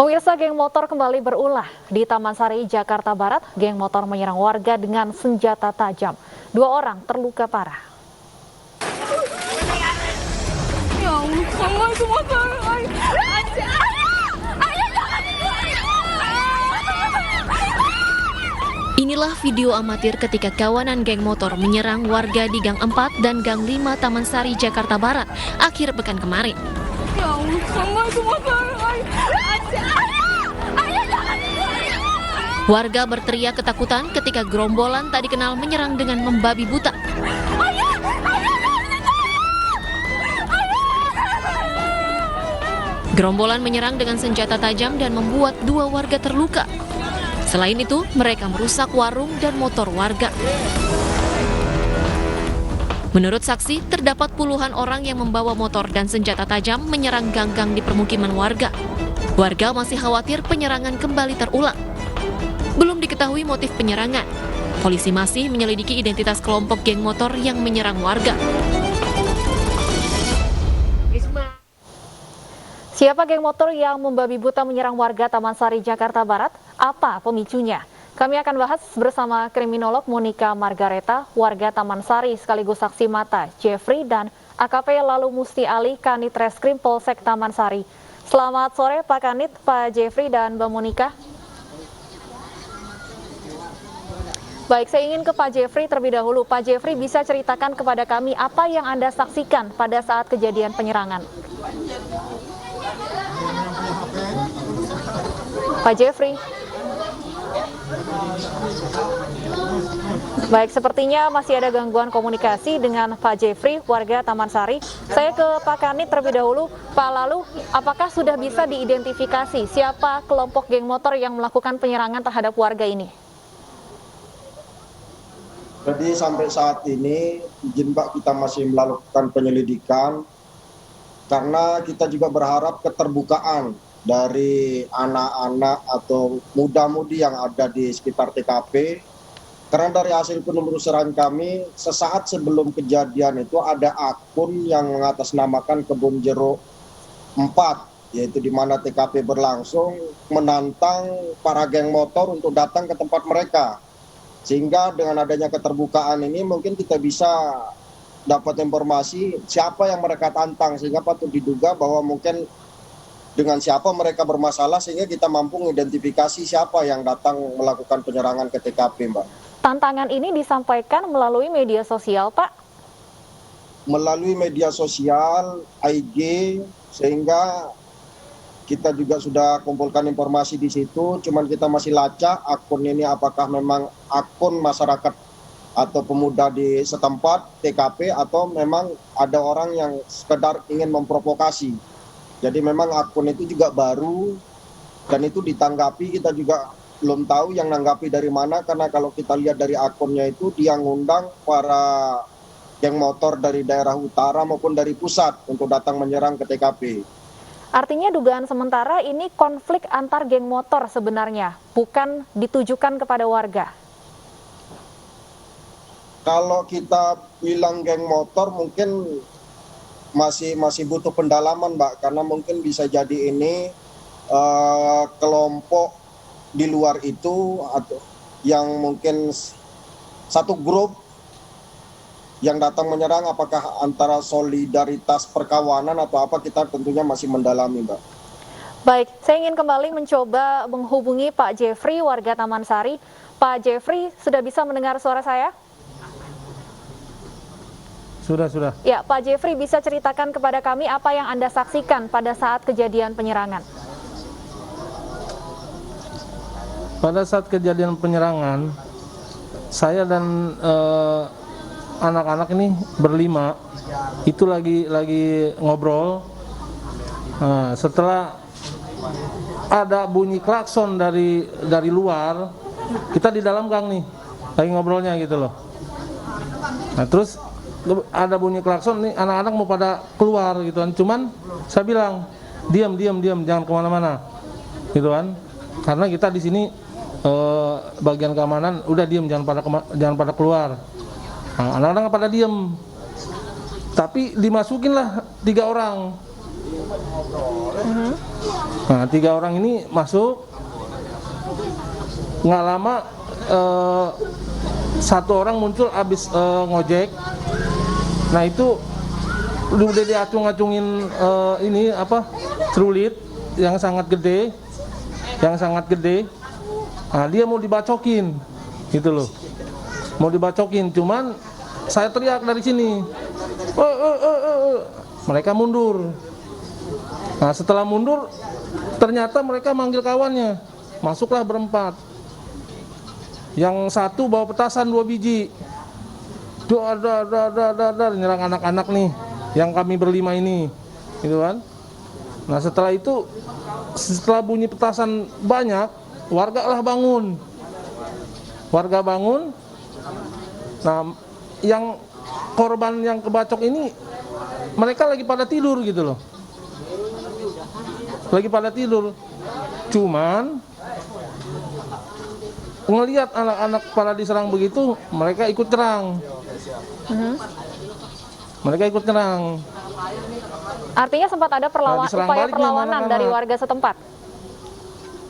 Pemirsa, geng motor kembali berulah di Taman Sari, Jakarta Barat. Geng motor menyerang warga dengan senjata tajam. 2 orang terluka parah. Inilah video amatir ketika kawanan geng motor menyerang warga di Gang 4 dan Gang 5 Taman Sari, Jakarta Barat akhir pekan kemarin. Warga berteriak ketakutan ketika gerombolan tak dikenal menyerang dengan membabi buta. Gerombolan menyerang dengan senjata tajam dan membuat 2 warga terluka. Selain itu, mereka merusak warung dan motor warga. Menurut saksi, terdapat puluhan orang yang membawa motor dan senjata tajam menyerang gang-gang di permukiman warga. Warga masih khawatir penyerangan kembali terulang. Belum diketahui motif penyerangan. Polisi masih menyelidiki identitas kelompok geng motor yang menyerang warga. Siapa geng motor yang membabi buta menyerang warga Taman Sari, Jakarta Barat? Apa pemicunya? Kami akan bahas bersama kriminolog Monica Margareta, warga Taman Sari sekaligus saksi mata Jeffrey dan AKP Lalu Musti Ali, Kanit Reskrim Polsek Taman Sari. Selamat sore Pak Kanit, Pak Jeffrey dan Mbak Monica. Baik, saya ingin ke Pak Jeffrey terlebih dahulu. Pak Jeffrey, bisa ceritakan kepada kami apa yang Anda saksikan pada saat kejadian penyerangan? Pak Jeffrey. Baik, sepertinya masih ada gangguan komunikasi dengan Pak Jeffrey, warga Taman Sari. Saya ke Pak Kanit terlebih dahulu. Pak, lalu apakah sudah bisa diidentifikasi siapa kelompok geng motor yang melakukan penyerangan terhadap warga ini? Jadi sampai saat ini, izin Pak, kita masih melakukan penyelidikan karena kita juga berharap keterbukaan dari anak-anak atau muda-mudi yang ada di sekitar TKP. Karena dari hasil penelusuran kami, sesaat sebelum kejadian itu ada akun yang mengatasnamakan Kebun Jeruk 4, yaitu di mana TKP berlangsung, menantang para geng motor untuk datang ke tempat mereka. Sehingga dengan adanya keterbukaan ini mungkin kita bisa dapat informasi siapa yang mereka tantang, sehingga patut diduga bahwa mungkin dengan siapa mereka bermasalah sehingga kita mampu mengidentifikasi siapa yang datang melakukan penyerangan ke TKP, Mbak. Tantangan ini disampaikan melalui media sosial, Pak? Melalui media sosial, IG, sehingga kita juga sudah kumpulkan informasi di situ, cuman kita masih lacak akun ini apakah memang akun masyarakat atau pemuda di setempat TKP atau memang ada orang yang sekedar ingin memprovokasi. Jadi memang akun itu juga baru dan itu ditanggapi, kita juga belum tahu yang nanggapi dari mana, karena kalau kita lihat dari akunnya itu dia ngundang para geng motor dari daerah utara maupun dari pusat untuk datang menyerang ke TKP. Artinya dugaan sementara ini konflik antar geng motor sebenarnya, bukan ditujukan kepada warga. Kalau kita bilang geng motor mungkin masih butuh pendalaman, Mbak, karena mungkin bisa jadi ini kelompok di luar itu atau yang mungkin satu grup yang datang menyerang, apakah antara solidaritas perkawanan atau apa, kita tentunya masih mendalami, Mbak. Baik, saya ingin kembali mencoba menghubungi Pak Jeffrey, warga Taman Sari. Pak Jeffrey, sudah bisa mendengar suara saya? Sudah. Ya, Pak Jeffrey, bisa ceritakan kepada kami apa yang Anda saksikan pada saat kejadian penyerangan? Pada saat kejadian penyerangan, saya dan anak-anak ini berlima itu lagi ngobrol. Nah, setelah ada bunyi klakson dari luar, kita di dalam gang nih lagi ngobrolnya gitu loh. Nah, terus ada bunyi klakson nih, anak-anak mau pada keluar gitu kan. Cuman saya bilang diam, jangan kemana-mana gitu kan. Karena kita di sini bagian keamanan udah diam, jangan pada keluar. Nah, anak-anak pada diem, tapi dimasukinlah 3 orang Nah, 3 orang ini masuk, nggak lama satu orang muncul abis ngojek. Nah itu udah diacung-acungin ini apa, celurit yang sangat gede, Nah, dia mau dibacokin, gitu loh, mau dibacokin. Cuman saya teriak dari sini, mereka mundur. Nah setelah mundur, ternyata mereka manggil kawannya, masuklah berempat. Yang satu bawa petasan 2 biji, nyerang anak-anak nih, yang kami berlima ini, gitu kan. Nah setelah itu, setelah bunyi petasan banyak, warga bangun. Nah yang korban yang kebacok ini, mereka lagi pada tidur gitu loh, cuman ngelihat anak-anak pada diserang begitu, mereka ikut nyerang. Artinya sempat ada diserang upaya baliknya perlawanan anak-anak. dari warga setempat.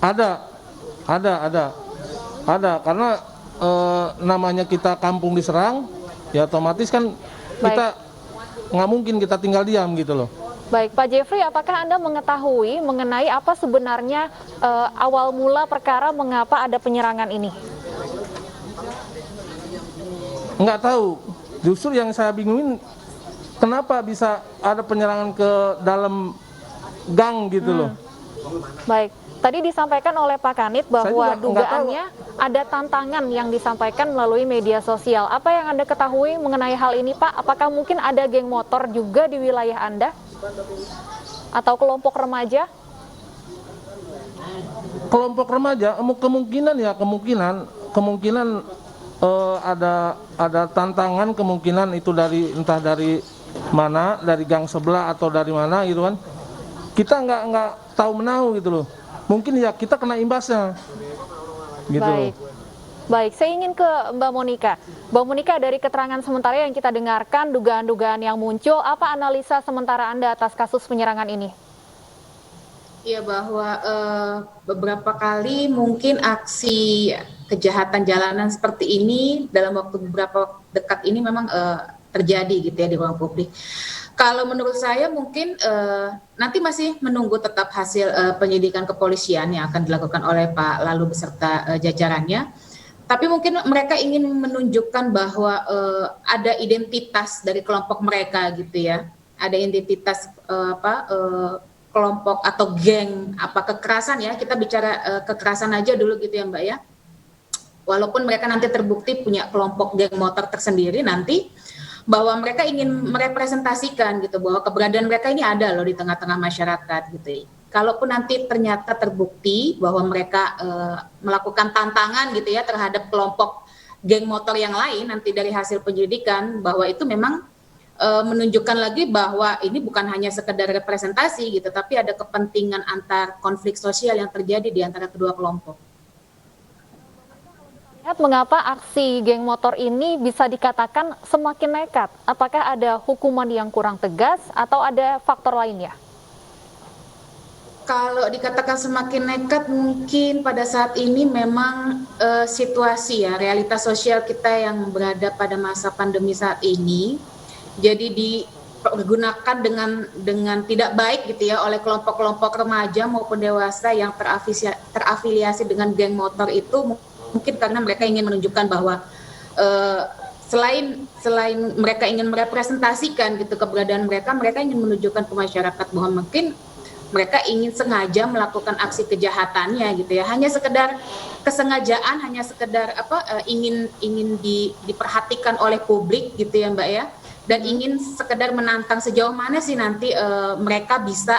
Ada karena namanya kita kampung diserang, ya otomatis kan kita nggak mungkin kita tinggal diam gitu loh. Baik, Pak Jeffrey, apakah Anda mengetahui mengenai apa sebenarnya awal mula perkara mengapa ada penyerangan ini? Nggak tahu. Justru yang saya bingungin, kenapa bisa ada penyerangan ke dalam gang gitu loh. Baik, tadi disampaikan oleh Pak Kanit bahwa Saya juga nggak tahu. dugaannya ada tantangan yang disampaikan melalui media sosial. Apa yang Anda ketahui mengenai hal ini, Pak? Apakah mungkin ada geng motor juga di wilayah Anda? Atau kelompok remaja? Kelompok remaja, kemungkinan ada tantangan, kemungkinan itu entah dari mana, dari gang sebelah atau dari mana gitu kan. Kita nggak tahu menahu gitu loh. Mungkin ya kita kena imbasnya. Gitu. Baik, saya ingin ke Mbak Monika. Mbak Monika, dari keterangan sementara yang kita dengarkan, dugaan-dugaan yang muncul, apa analisa sementara Anda atas kasus penyerangan ini? Ya, bahwa beberapa kali mungkin aksi kejahatan jalanan seperti ini dalam waktu beberapa dekat ini memang terjadi gitu ya di ruang publik. Kalau menurut saya mungkin nanti masih menunggu tetap hasil penyidikan kepolisian yang akan dilakukan oleh Pak Lalu beserta jajarannya. Tapi mungkin mereka ingin menunjukkan bahwa ada identitas dari kelompok mereka gitu ya. Ada identitas kelompok atau geng kekerasan ya. Kita bicara kekerasan aja dulu gitu ya Mbak ya. Walaupun mereka nanti terbukti punya kelompok geng motor tersendiri nanti, bahwa mereka ingin merepresentasikan gitu bahwa keberadaan mereka ini ada loh di tengah-tengah masyarakat gitu. Kalaupun nanti ternyata terbukti bahwa mereka melakukan tantangan gitu ya terhadap kelompok geng motor yang lain nanti dari hasil penyelidikan, bahwa itu memang menunjukkan lagi bahwa ini bukan hanya sekedar representasi gitu, tapi ada kepentingan antar konflik sosial yang terjadi di antara kedua kelompok. Lihat mengapa aksi geng motor ini bisa dikatakan semakin nekat? Apakah ada hukuman yang kurang tegas atau ada faktor lainnya? Kalau dikatakan semakin nekat, mungkin pada saat ini memang situasi ya, realitas sosial kita yang berada pada masa pandemi saat ini, jadi dipergunakan dengan tidak baik gitu ya oleh kelompok-kelompok remaja maupun dewasa yang terafiliasi dengan geng motor itu, mungkin karena mereka ingin menunjukkan bahwa selain mereka ingin merepresentasikan gitu keberadaan mereka ingin menunjukkan ke masyarakat bahwa mungkin mereka ingin sengaja melakukan aksi kejahatannya gitu ya, hanya sekedar kesengajaan, hanya sekedar ingin diperhatikan oleh publik gitu ya Mbak ya, dan ingin sekedar menantang sejauh mana sih nanti mereka bisa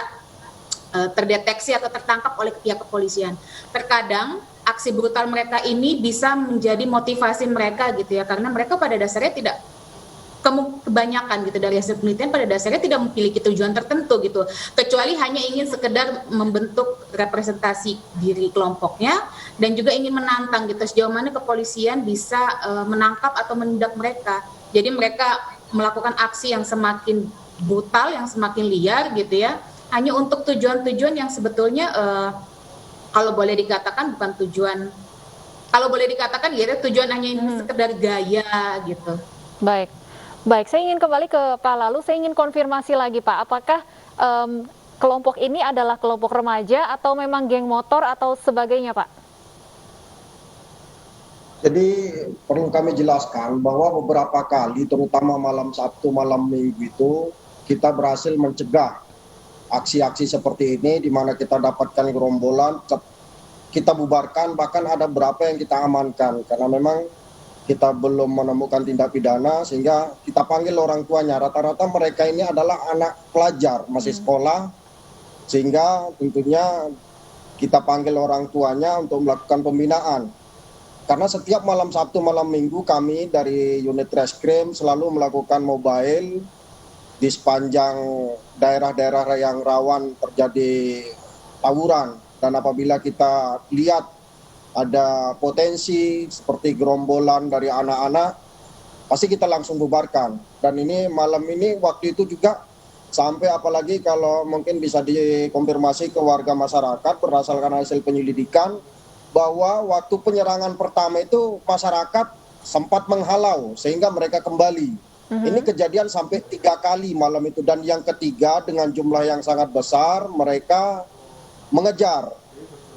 terdeteksi atau tertangkap oleh pihak kepolisian. Terkadang aksi brutal mereka ini bisa menjadi motivasi mereka gitu ya, karena mereka pada dasarnya tidak, kebanyakan gitu dari hasil penelitian pada dasarnya tidak memiliki tujuan tertentu gitu, kecuali hanya ingin sekedar membentuk representasi diri kelompoknya dan juga ingin menantang gitu sejauh mana kepolisian bisa menangkap atau menindak mereka. Jadi mereka melakukan aksi yang semakin brutal, yang semakin liar gitu ya, hanya untuk tujuan-tujuan yang sebetulnya kalau boleh dikatakan bukan tujuan, kalau boleh dikatakan ya tujuan hanya sekedar gaya gitu. Baik, baik. Saya ingin kembali ke Pak Lalu. Saya ingin konfirmasi lagi, Pak. Apakah kelompok ini adalah kelompok remaja atau memang geng motor atau sebagainya, Pak? Jadi perlu kami jelaskan bahwa beberapa kali, terutama malam Sabtu, malam Minggu itu, kita berhasil mencegah aksi-aksi seperti ini, di mana kita dapatkan gerombolan, kita bubarkan, bahkan ada beberapa yang kita amankan, karena memang kita belum menemukan tindak pidana, sehingga kita panggil orang tuanya. Rata-rata mereka ini adalah anak pelajar, masih sekolah, sehingga tentunya kita panggil orang tuanya untuk melakukan pembinaan. Karena setiap malam Sabtu, malam Minggu kami dari unit reskrim selalu melakukan mobile di sepanjang daerah-daerah yang rawan terjadi tawuran. Dan apabila kita lihat ada potensi seperti gerombolan dari anak-anak, pasti kita langsung bubarkan. Dan ini malam ini waktu itu juga sampai, apalagi kalau mungkin bisa dikonfirmasi ke warga masyarakat berdasarkan hasil penyelidikan, bahwa waktu penyerangan pertama itu masyarakat sempat menghalau sehingga mereka kembali. Ini kejadian sampai 3 kali malam itu, dan yang ketiga dengan jumlah yang sangat besar mereka mengejar.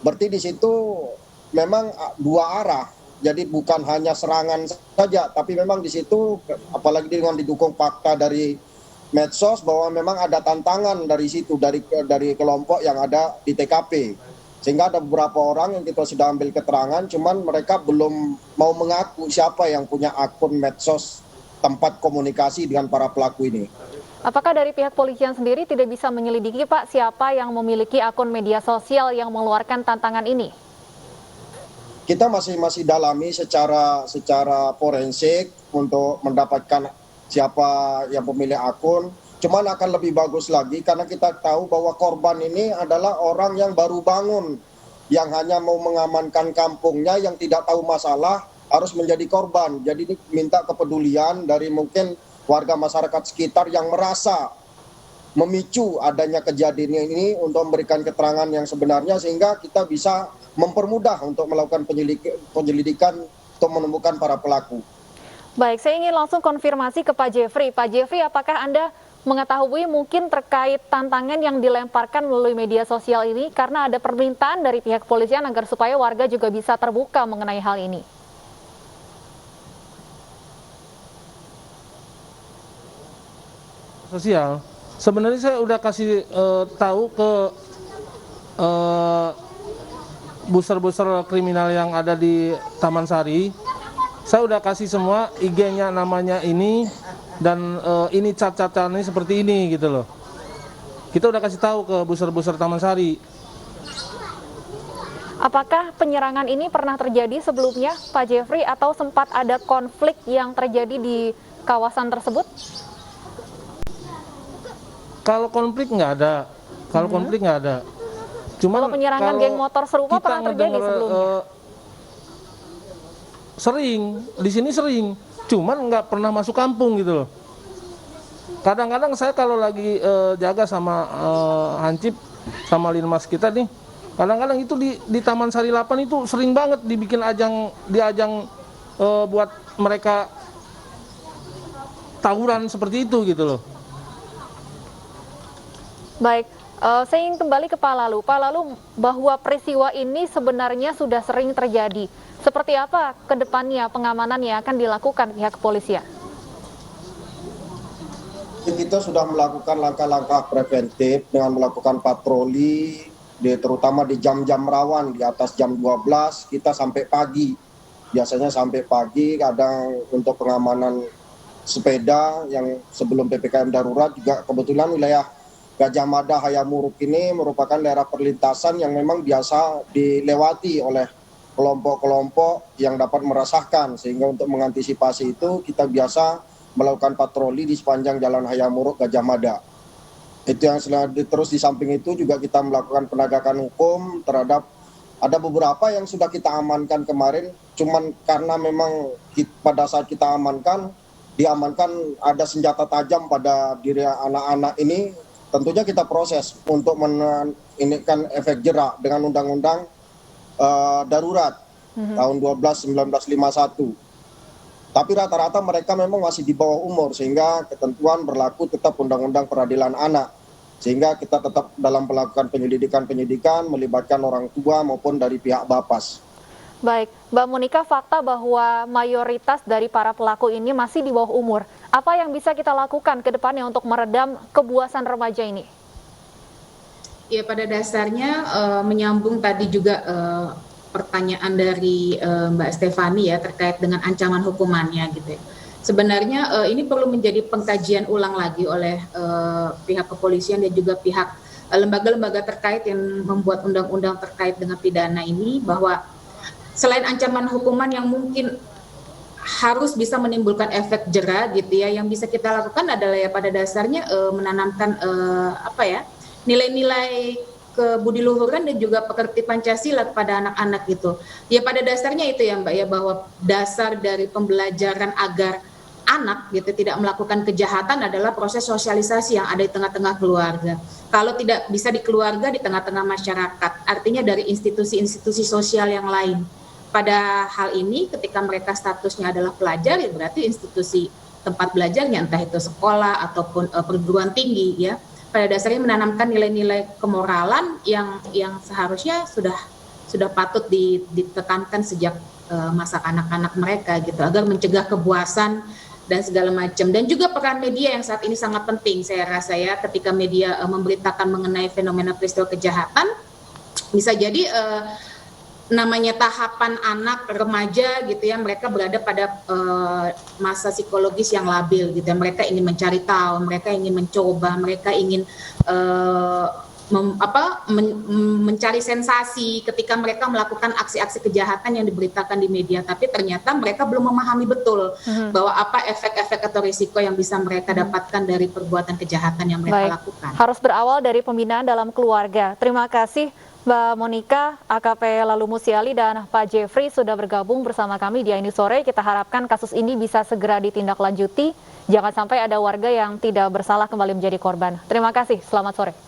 Berarti di situ memang 2 arah. Jadi bukan hanya serangan saja, tapi memang di situ apalagi dengan didukung fakta dari medsos bahwa memang ada tantangan dari situ, dari kelompok yang ada di TKP. Sehingga ada beberapa orang yang kita sudah ambil keterangan, cuman mereka belum mau mengaku siapa yang punya akun medsos tempat komunikasi dengan para pelaku ini. Apakah dari pihak polisian sendiri tidak bisa menyelidiki, Pak, siapa yang memiliki akun media sosial yang mengeluarkan tantangan ini? Kita masih dalami secara forensik untuk mendapatkan siapa yang pemilik akun. Cuman akan lebih bagus lagi karena kita tahu bahwa korban ini adalah orang yang baru bangun, yang hanya mau mengamankan kampungnya, yang tidak tahu masalah harus menjadi korban. Jadi minta kepedulian dari mungkin warga masyarakat sekitar yang merasa memicu adanya kejadian ini untuk memberikan keterangan yang sebenarnya, sehingga kita bisa mempermudah untuk melakukan penyelidikan untuk menemukan para pelaku. Baik, saya ingin langsung konfirmasi ke Pak Jeffrey. Pak Jeffrey, apakah Anda mengetahui mungkin terkait tantangan yang dilemparkan melalui media sosial ini karena ada permintaan dari pihak kepolisian agar supaya warga juga bisa terbuka mengenai hal ini? Sosial, sebenarnya saya udah kasih tahu ke buser-buser kriminal yang ada di Taman Sari. Saya udah kasih semua IG-nya, namanya ini, dan ini cat-catannya seperti ini gitu loh. Kita udah kasih tahu ke buser-buser Taman Sari. Apakah penyerangan ini pernah terjadi sebelumnya, Pak Jeffrey, atau sempat ada konflik yang terjadi di kawasan tersebut? Kalau konflik nggak ada, Cuman kalau penyerangan geng motor serupa pernah terjadi sebelumnya? Sering, di sini sering, cuman nggak pernah masuk kampung gitu loh. Kadang-kadang saya kalau lagi jaga sama Hansip sama Linmas kita nih, kadang-kadang itu di Taman Sari 8 itu sering banget dibikin ajang buat mereka tawuran seperti itu gitu loh. Baik, saya ingin kembali ke Pak Lalu. Pak Lalu, bahwa peristiwa ini sebenarnya sudah sering terjadi. Seperti apa ke depannya pengamanan yang akan dilakukan pihak kepolisian? Kita sudah melakukan langkah-langkah preventif dengan melakukan patroli, terutama di jam-jam rawan, di atas jam 12 kita sampai pagi. Biasanya sampai pagi, kadang untuk pengamanan sepeda yang sebelum PPKM darurat juga kebetulan wilayah Gajah Mada Hayamuruk ini merupakan daerah perlintasan yang memang biasa dilewati oleh kelompok-kelompok yang dapat meresahkan, sehingga untuk mengantisipasi itu kita biasa melakukan patroli di sepanjang Jalan Hayamuruk Gajah Mada. Itu yang terus di samping itu juga kita melakukan penegakan hukum terhadap ada beberapa yang sudah kita amankan kemarin, cuman karena memang pada saat kita diamankan ada senjata tajam pada diri anak-anak ini. tentunya kita proses untuk ini kan efek jerak dengan undang-undang darurat tahun 1951. Tapi rata-rata mereka memang masih di bawah umur, sehingga ketentuan berlaku tetap Undang-Undang Peradilan Anak. Sehingga kita tetap dalam melakukan penyelidikan melibatkan orang tua maupun dari pihak Bapas. Baik, Mbak Monika, fakta bahwa mayoritas dari para pelaku ini masih di bawah umur. Apa yang bisa kita lakukan ke depannya untuk meredam kebuasan remaja ini? Ya, pada dasarnya menyambung tadi juga pertanyaan dari Mbak Stefani ya terkait dengan ancaman hukumannya gitu ya. Sebenarnya ini perlu menjadi pengkajian ulang lagi oleh pihak kepolisian dan juga pihak lembaga-lembaga terkait yang membuat undang-undang terkait dengan pidana ini, bahwa selain ancaman hukuman yang mungkin harus bisa menimbulkan efek jera gitu ya, yang bisa kita lakukan adalah ya pada dasarnya menanamkan nilai-nilai kebudiluhuran dan juga pekerti Pancasila kepada anak-anak gitu. Ya pada dasarnya itu ya Mbak ya, bahwa dasar dari pembelajaran agar anak gitu tidak melakukan kejahatan adalah proses sosialisasi yang ada di tengah-tengah keluarga. Kalau tidak bisa di keluarga, di tengah-tengah masyarakat, artinya dari institusi-institusi sosial yang lain. Pada hal ini ketika mereka statusnya adalah pelajar, ya berarti institusi tempat belajarnya, entah itu sekolah ataupun perguruan tinggi ya, pada dasarnya menanamkan nilai-nilai kemoralan yang seharusnya sudah patut ditekankan sejak masa anak-anak mereka gitu, agar mencegah kebuasan dan segala macam. Dan juga peran media yang saat ini sangat penting saya rasa ya, ketika media memberitakan mengenai fenomena peristiwa kejahatan, bisa jadi namanya tahapan anak remaja gitu ya, mereka berada pada masa psikologis yang labil gitu ya. Mereka ingin mencari tahu, mereka ingin mencoba, mereka ingin mencari sensasi ketika mereka melakukan aksi-aksi kejahatan yang diberitakan di media, tapi ternyata mereka belum memahami betul bahwa apa efek-efek atau risiko yang bisa mereka dapatkan dari perbuatan kejahatan yang mereka lakukan. Harus berawal dari pembinaan dalam keluarga. Terima kasih Mbak Monika, AKP Lalu Musiali, dan Pak Jeffrey sudah bergabung bersama kami di Ini Sore. Kita harapkan kasus ini bisa segera ditindaklanjuti. Jangan sampai ada warga yang tidak bersalah kembali menjadi korban. Terima kasih, selamat sore.